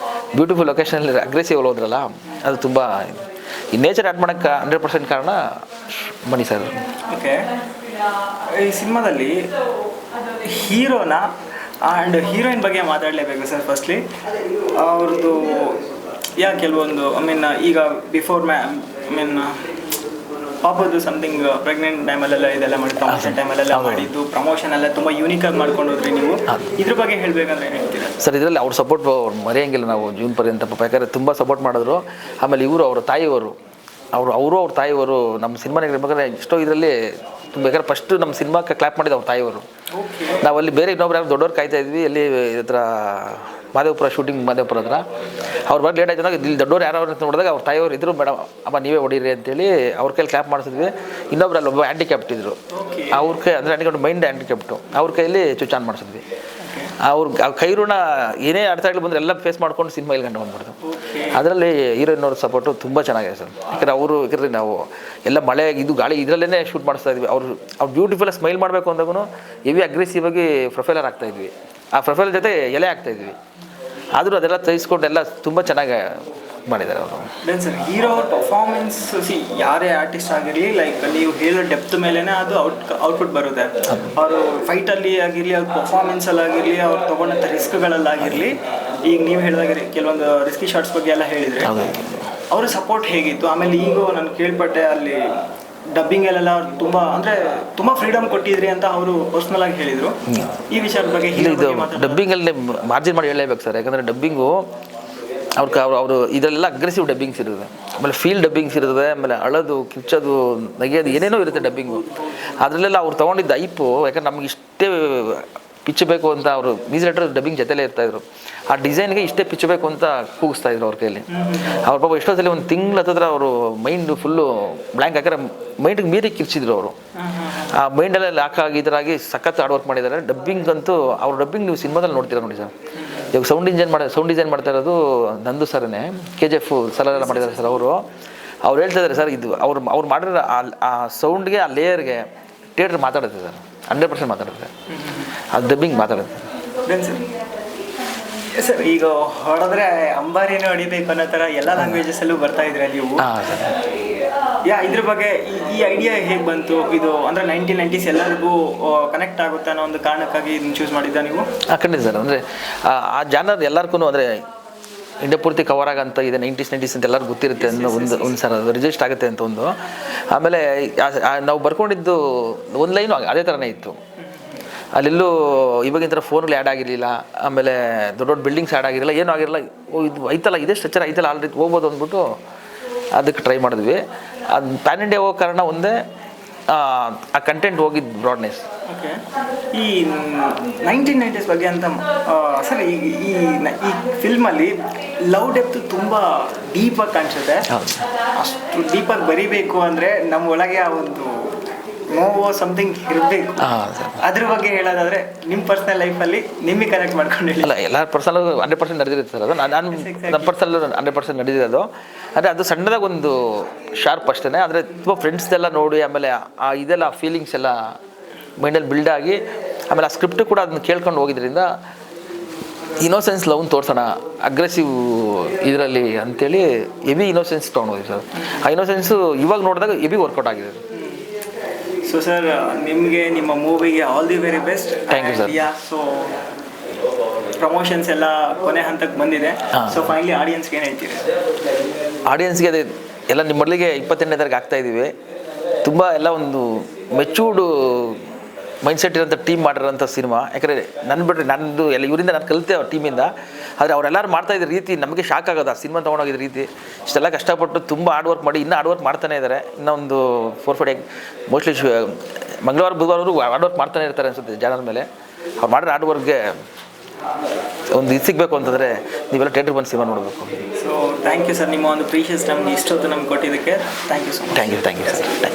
ಬ್ಯೂಟಿಫುಲ್ ಲೊಕೇಶನಲ್ಲಿ ಅಗ್ರೆಸಿವ್ ಹೋದ್ರಲ್ಲ, ಅದು ತುಂಬ ಈ ನೇಚರ್ ಆ್ಯಡ್ ಮಾಡೋಕ್ಕೆ 100% ಕಾರಣ ಮಣಿ ಸರ್. ಓಕೆ, ಈ ಸಿನಿಮಾದಲ್ಲಿ ಹೀರೋನ ಆ್ಯಂಡ್ ಹೀರೋಯಿನ್ ಬಗ್ಗೆ ಮಾತಾಡಲೇಬೇಕು ಸರ್. ಫಸ್ಟ್ಲಿ ಅವ್ರದ್ದು ಕೆಲವೊಂದು ಈಗ ಬಿಫೋರ್ ಪಾಪದ್ದು ಸಮಥಿಂಗ್ ಪ್ರೆಗ್ನೆಂಟ್ ಟೈಮಲ್ಲೆಲ್ಲ ಇದೆಲ್ಲ ಮಾಡಿ, ಪ್ರಮೋಷನ್ ಟೈಮಲ್ಲೆಲ್ಲ ಮಾಡಿದ್ದು, ಪ್ರಮೋಷನ್ ಎಲ್ಲ ತುಂಬ ಯೂನಿಕಾಗಿ ಮಾಡ್ಕೊಂಡು ಹೋದ್ರಿ ನೀವು. ಇದ್ರ ಬಗ್ಗೆ ಹೇಳಬೇಕಂದ್ರೆ ಏನು ಹೇಳ್ತೀರಾ ಸರ್? ಇದರಲ್ಲಿ ಅವ್ರ ಸಪೋರ್ಟ್ ಮರೆಯೋಂಗಿಲ್ಲ ನಾವು ಜೂನ್ ಪರ್ಯಂತ. ಪಾಪ ಯಾಕಂದರೆ ತುಂಬ ಸಪೋರ್ಟ್ ಮಾಡಿದ್ರು. ಆಮೇಲೆ ಇವರು ಅವ್ರ ತಾಯಿಯವರು, ಅವ್ರ ತಾಯಿಯವರು ನಮ್ಮ ಸಿನಿಮಾನಿಗೆ ಇರ್ಬೇಕಾದ್ರೆ ಎಷ್ಟೋ ಇದರಲ್ಲಿ ತುಂಬ, ಯಾಕಂದ್ರೆ ಫಸ್ಟು ನಮ್ಮ ಸಿನಿಮಾಕ್ಕೆ ಕ್ಲಾಪ್ ಮಾಡಿದ್ದು ಅವ್ರ ತಾಯಿಯವರು. ನಾವಲ್ಲಿ ಬೇರೆ ಇನ್ನೊಬ್ರು ಯಾರು ದೊಡ್ಡವ್ರು ಕಾಯ್ತಾ ಇದ್ವಿ, ಎಲ್ಲಿ ಹತ್ರ ಮಾದೇವಪುರ ಶೂಟಿಂಗ್, ಮಾದೇವಪುರ ಹತ್ರ. ಅವ್ರು ಬಂದು ಲೇಟ್ ಆಯ್ತಂದಾಗ ಇಲ್ಲಿ ದೊಡ್ಡವ್ರು ಯಾರು ಅಂತ ನೋಡಿದಾಗ ಅವ್ರ ತಾಯಿಯವರು ಇದ್ರು, ಮೇಡಮ್ ಅಮ್ಮ ನೀವೇ ಹೊಡೀರಿ ಅಂತೇಳಿ ಅವ್ರ ಕೈಲಿ ಕ್ಲಾಪ್ ಮಾಡಿಸಿದ್ವಿ. ಇನ್ನೊಬ್ರು ಅಲ್ಲಿ ಒಬ್ಬ ಹ್ಯಾಂಡಿಕ್ಯಾಪ್ಟ್ ಇದ್ರು, ಅವ್ರ ಕೈ ಅಂದರೆ ಹ್ಯಾಂಡಿಕ್ಯಾಪ್ಟ್ ಮೈಂಡ್ ಹ್ಯಾಂಡಿಕ್ಯಾಪ್ಟು, ಅವ್ರ ಕೈಯಲ್ಲಿ ಚುಚ್ ಆನ್ ಮಾಡಿಸಿದ್ವಿ. ಅವ್ರ ಕೈ ಋಣ ಏನೇ ಅಡೆತಡೆಗಳು ಬಂದರೆ ಎಲ್ಲ ಫೇಸ್ ಮಾಡ್ಕೊಂಡು ಸಿನಿಮಾ ಇಲ್ಲಿ ಗಂಟು ಬಂದ್ಬಿಡ್ತು. ಅದರಲ್ಲಿ ಹೀರೋಯಿನವ್ರ ಸಪೋರ್ಟು ತುಂಬ ಚೆನ್ನಾಗಿದೆ ಸರ್. ಯಾಕಂದರೆ ನಾವು ಎಲ್ಲ ಮಳೆ ಇದು ಗಾಳಿ ಇದರಲ್ಲೇ ಶೂಟ್ ಮಾಡಿಸ್ತಾ ಇದ್ವಿ. ಅವ್ರು ಬ್ಯೂಟಿಫುಲ್ ಸ್ಮೈಲ್ ಮಾಡಬೇಕು ಅಂದಾಗೂ ಹೆವಿ ಅಗ್ರೆಸಿವ್ ಆಗಿ ಪ್ರೊಫೈಲರ್ ಆಗ್ತಾಯಿದ್ವಿ. ಆ ಪ್ರೊಫೈಲ್ ಜೊತೆ ಎಲೆ ಆಗ್ತಾಯಿದ್ವಿ. ಆದರೂ ಅದೆಲ್ಲ ತರಿಸ್ಕೊಂಡು ಎಲ್ಲ ತುಂಬ ಚೆನ್ನಾಗಿ ಮಾಡಿದ್ದಾರೆ ಅವರು. ಸರ್ ಹೀರೋ ಅವ್ರ ಪರ್ಫಾರ್ಮೆನ್ಸ್ ಯಾರೇ ಆರ್ಟಿಸ್ಟ್ ಆಗಿರಲಿ, ಲೈಕ್ ನೀವು ಹೇಳೋ ಡೆಪ್ತ್ ಮೇಲೇ ಅದು ಔಟ್ಪುಟ್ ಬರುತ್ತೆ. ಅವರು ಫೈಟಲ್ಲಿ ಆಗಿರಲಿ, ಅವ್ರ ಪರ್ಫಾರ್ಮೆನ್ಸಲ್ಲಿ ಆಗಿರಲಿ, ಅವ್ರು ತೊಗೊಂಡಂಥ ರಿಸ್ಕ್ಗಳಲ್ಲಾಗಿರಲಿ. ಈಗ ನೀವು ಹೇಳಿದಾಗ ಕೆಲವೊಂದು ರಿಸ್ಕಿ ಶಾರ್ಟ್ಸ್ ಬಗ್ಗೆ ಎಲ್ಲ ಹೇಳಿದರೆ ಅವರ ಸಪೋರ್ಟ್ ಹೇಗಿತ್ತು? ಆಮೇಲೆ ಈಗ ನಾನು ಕೇಳ್ಪಟ್ಟೆ ಅಲ್ಲಿ ಡಬ್ಬಿಂಗಲ್ಲೆಲ್ಲ ಅವ್ರು ತುಂಬ ಫ್ರೀಡಮ್ ಕೊಟ್ಟಿದ್ರಿ ಅಂತ ಅವರು ಪರ್ಸ್ನಲ್ ಆಗಿ ಹೇಳಿದರು. ಈ ವಿಷಯದ ಬಗ್ಗೆ ಇದು ಡಬ್ಬಿಂಗಲ್ಲಿ ಮಾರ್ಜಿನ್ ಮಾಡಿ ಹೇಳಲೇಬೇಕು ಸರ್. ಯಾಕಂದರೆ ಡಬ್ಬಿಂಗು ಅವರು ಇದರಲ್ಲೆಲ್ಲ ಅಗ್ರೆಸಿವ್ ಡಬ್ಬಿಂಗ್ಸ್ ಇರುತ್ತೆ, ಆಮೇಲೆ ಫೀಲ್ ಡಬ್ಬಿಂಗ್ಸ್ ಇರ್ತದೆ, ಆಮೇಲೆ ಅಳೋದು, ಕಿಚ್ಚೋದು, ನಗೆಯೋದು ಏನೇನೋ ಇರುತ್ತೆ ಡಬ್ಬಿಂಗು. ಅದರಲ್ಲೆಲ್ಲ ಅವ್ರು ತೊಗೊಂಡಿದ್ದ ಐಪು, ಯಾಕಂದ್ರೆ ನಮ್ಗೆ ಇಷ್ಟೇ ಪಿಚ್ ಬೇಕು ಅಂತ ಅವರು ಮ್ಯೂಸಿಕ್ ಡಬ್ಬಿಂಗ್ ಜೊತೆಲೇ ಇರ್ತಾಯಿದ್ರು. ಆ ಡಿಸೈನ್ಗೆ ಇಷ್ಟೇ ಪಿಚ್ ಬೇಕು ಅಂತ ಕೂಗಿಸ್ತಾಯಿದ್ರು ಅವ್ರ ಕೈಯಲ್ಲಿ. ಅವ್ರ ಪಾಪ ಎಷ್ಟೋ ಸಲ ಒಂದು ತಿಂಗಳು ಹತ್ತಿರ ಅವರು ಮೈಂಡು ಫುಲ್ಲು ಬ್ಲ್ಯಾಂಕ್ ಹಾಕಿದ್ರೆ ಮೈಂಡಿಗೆ ಮೀರಿ ಕಿರ್ಚಿದ್ರು ಅವರು. ಆ ಮೈಂಡಲ್ಲೇ ಲಾಕ್ ಆಗಿದ್ರಾಗಿ ಸಖತ್ ಹಾರ್ಡ್ ವರ್ಕ್ ಮಾಡಿದ್ದಾರೆ. ಡಬ್ಬಿಂಗ್ ಅಂತೂ ಅವ್ರ ಡಬ್ಬಿಂಗ್ ನೀವು ಸಿನಿಮಾದಲ್ಲಿ ನೋಡ್ತೀರಾ ನೋಡಿ ಸರ್. ಇವಾಗ ಸೌಂಡ್ ಡಿಸೈನ್ ಮಾಡ್ತಾ ಇರೋದು ನಂದು ಸರ್ನೇ, KGF ಸಲ ಮಾಡಿದ್ದಾರೆ ಸರ್. ಅವ್ರು ಹೇಳ್ತಾ ಇದ್ದಾರೆ ಸರ್, ಇದು ಅವ್ರು ಮಾಡಿರೋ ಆ ಸೌಂಡ್ಗೆ, ಆ ಲೇಯರ್ಗೆ ಥಿಯೇಟ್ರ್ ಮಾತಾಡುತ್ತೆ ಸರ್, 100% ಮಾತಾಡುತ್ತೆ. ಅದು ಡಬ್ಬಿಂಗ್ ಮಾತಾಡುತ್ತೆ ಸರ್. ಈಗ ಹೊಡೆದ್ರೆ ಅಂಬಾರಿನೇ ಹೊಡಿಬೇಕು ಅನ್ನೋ ಥರ ಎಲ್ಲ ಲ್ಯಾಂಗ್ವೇಜಸಲ್ಲೂ ಬರ್ತಾ ಇದ್ರೆ ನೀವು. ಇದ್ರ ಬಗ್ಗೆ ಈ ಐಡಿಯಾ ಹೇಗೆ ಬಂತು? ಇದು ಅಂದರೆ 1990s ಎಲ್ಲರಿಗೂ ಕನೆಕ್ಟ್ ಆಗುತ್ತೆ ಅನ್ನೋ ಒಂದು ಕಾರಣಕ್ಕಾಗಿ ಇದನ್ನು ಚೂಸ್ ಮಾಡಿದ್ದ ನೀವು? ಖಂಡಿತ ಸರ್. ಅಂದರೆ ಆ ಜಾನರ್ ಎಲ್ಲರಿಗೂ ಅಂದರೆ ಇಂಡಿಯಾ ಪೂರ್ತಿ ಕವರ್ ಆಗಂತ ಇದೆ. 90s ಅಂತ ಎಲ್ಲರಿಗೂ ಗೊತ್ತಿರುತ್ತೆ ಅನ್ನೋ ಒಂದು ಸರ್, ಅದು ರಿಜಿಸ್ಟ್ ಆಗುತ್ತೆ ಅಂತ ಒಂದು. ಆಮೇಲೆ ನಾವು ಬರ್ಕೊಂಡಿದ್ದು ಒಂದು ಲೈನು ಅದೇ ಥರನೇ ಇತ್ತು. ಅಲ್ಲೆಲ್ಲೂ ಇವಾಗಿನ ಥರ ಫೋನ್ಗಳು ಆ್ಯಡ್ ಆಗಿರಲಿಲ್ಲ, ಆಮೇಲೆ ದೊಡ್ಡ ಬಿಲ್ಡಿಂಗ್ಸ್ ಆ್ಯಡ್ ಆಗಿರಲಿಲ್ಲ, ಏನೂ ಆಗಿರಲಿಲ್ಲ. ಇದು ಐತಲ್ಲ, ಇದೇ ಸ್ಟ್ರಕ್ಚರ್ ಐತಲ್ಲ, ಆಲ್ರೆಡಿ ಹೋಗ್ಬೋದು ಅಂದ್ಬಿಟ್ಟು ಅದಕ್ಕೆ ಟ್ರೈ ಮಾಡಿದ್ವಿ. ಅದು ಪ್ಯಾನ್ ಇಂಡಿಯಾ ಹೋಗೋ ಕಾರಣ ಒಂದೇ, ಆ ಕಂಟೆಂಟ್ ಹೋಗಿದ್ದು ಬ್ರಾಡ್ನೆಸ್. ಓಕೆ, ಈ 1990s ಬಗ್ಗೆ ಅಂತ ಸರ್, ಈ ಫಿಲ್ಮಲ್ಲಿ ಲವ್ ಡೆಪ್ತ್ ತುಂಬ ಡೀಪಾಗಿ ಕಾಣಿಸುತ್ತೆ. ಅಷ್ಟು ಡೀಪಾಗಿ ಬರೀಬೇಕು ಅಂದರೆ ನಮ್ಮ ಒಳಗೆ ಆ ಒಂದು ನೋವು ಸಮಥಿಂಗ್ ಇರಬೇಕು. ಹಾಂ ಸರ್. ಅದ್ರ ಬಗ್ಗೆ ಹೇಳೋದಾದ್ರೆ ನಿಮ್ಮ ಪರ್ಸನಲ್ ಲೈಫಲ್ಲಿ ನಿಮಗೆ ಕನೆಕ್ಟ್ ಮಾಡ್ಕೊಂಡು ಹೇಳಿ. ಅಲ್ಲ ಎಲ್ಲ ಪರ್ಸನಲ್ 100% ನಡೆದಿರುತ್ತೆ ಸರ್ ಅದು. ನಾನು ನಮ್ಮ ಪರ್ಸನಲ್ 100% ನಡೆದಿರೋದು. ಅಂದರೆ ಅದು ಸಣ್ಣದಾಗಿ ಒಂದು ಶಾರ್ಪ್ ಅಷ್ಟೇ. ಆದರೆ ತುಂಬ ಫ್ರೆಂಡ್ಸ್ದೆಲ್ಲ ನೋಡಿ ಆಮೇಲೆ ಇದೆಲ್ಲ ಫೀಲಿಂಗ್ಸ್ ಎಲ್ಲ ಮೈಂಡಲ್ಲಿ ಬಿಲ್ಡ್ ಆಗಿ ಆಮೇಲೆ ಆ ಸ್ಕ್ರಿಪ್ಟ್ ಕೂಡ ಅದನ್ನ ಕೇಳ್ಕೊಂಡು ಹೋಗಿದ್ರಿಂದ ಇನೋಸೆನ್ಸ್ ಲವ್ನ ತೋರಿಸೋಣ ಅಗ್ರೆಸಿವ್ ಇದರಲ್ಲಿ ಅಂತೇಳಿ ಹೆವಿ ಇನೋಸೆನ್ಸ್ ತೊಗೊಂಡೋಗಿ ಸರ್. ಆ ಇನೋಸೆನ್ಸು ಇವಾಗ ನೋಡಿದಾಗ ಹೆವಿ ವರ್ಕೌಟ್ ಆಗಿದೆ. ಸೊ ಸರ್, ನಿಮಗೆ ನಿಮ್ಮ ಮೂವಿಗೆ all the very best. Thank you sir. So promotions ಎಲ್ಲ ಕೊನೆ ಹಂತಕ್ಕೆ ಬಂದಿದೆ. ಸೊ ಫೈನಲಿ ಆಡಿಯನ್ಸ್ಗೆ ಏನು ಹೇಳ್ತೀರಿ? ಆಡಿಯನ್ಸ್ಗೆ ಅದೇ ಎಲ್ಲ ನಿಮ್ಮ ಮೊದಲಿಗೆ 28ನೇ ತಾರೀಕು ಆಗ್ತಾಯಿದ್ದೀವಿ. ತುಂಬ ಎಲ್ಲ ಒಂದು ಮೆಚೂರ್ಡು ಮೈಂಡ್ಸೆಟ್ ಇರೋಂಥ ಟೀಮ್ ಮಾಡಿರೋಂಥ ಸಿನಿಮಾ. ಯಾಕಂದರೆ ನನ್ನ ಬಿಟ್ಟರೆ ನನ್ನದು ಎಲ್ಲ ಇವರಿಂದ ನಾನು ಕಲಿತೆ ಅವ್ರ ಟೀಮಿಂದ. ಆದರೆ ಅವರೆಲ್ಲರೂ ಮಾಡ್ತಾಯಿದ್ದ ರೀತಿ ನಮಗೆ ಶಾಕ್ ಆಗೋದು. ಆ ಸಿನಿಮಾ ತೊಗೊಂಡೋಗಿದ್ದ ರೀತಿ ಇಷ್ಟೆಲ್ಲ ಕಷ್ಟಪಟ್ಟು ತುಂಬ ಹಾರ್ಡ್ ವರ್ಕ್ ಮಾಡಿ ಇನ್ನೂ ಹಾರ್ಡ್ ವರ್ಕ್ ಮಾಡ್ತಾನೆ ಇದ್ದಾರೆ. ಇನ್ನೊಂದು 4-5 ಮೋಸ್ಟ್ಲಿ ಮಂಗಳವಾರ ಬುಧವಾರವರೆಗೂ ಹಾರ್ಡ್ ವರ್ಕ್ ಮಾಡ್ತಾನೆ ಇರ್ತಾರೆ ಅನಿಸುತ್ತೆ ಚಾನಲ್ ಮೇಲೆ. ಅವ್ರು ಮಾಡಿರೋ ಹಾರ್ಡ್ ವರ್ಕ್ಗೆ ಒಂದು ಇದು ಸಿಗಬೇಕು ಅಂತಂದರೆ ನೀವೆಲ್ಲ ಥಿಯೇಟ್ರಿಗೆ ಬಂದು ಸಿನಿಮಾ ನೋಡಬೇಕು. ಸೊ ಥ್ಯಾಂಕ್ ಯು ಸರ್, ನಿಮ್ಮ ಒಂದು ಪ್ರೀಶಿಯಸ್ ನಮ್ಗೆ ಇಷ್ಟೊತ್ತು ನಮ್ಗೆ ಕೊಟ್ಟಿದ್ದಕ್ಕೆ thank you so much. Thank you sir.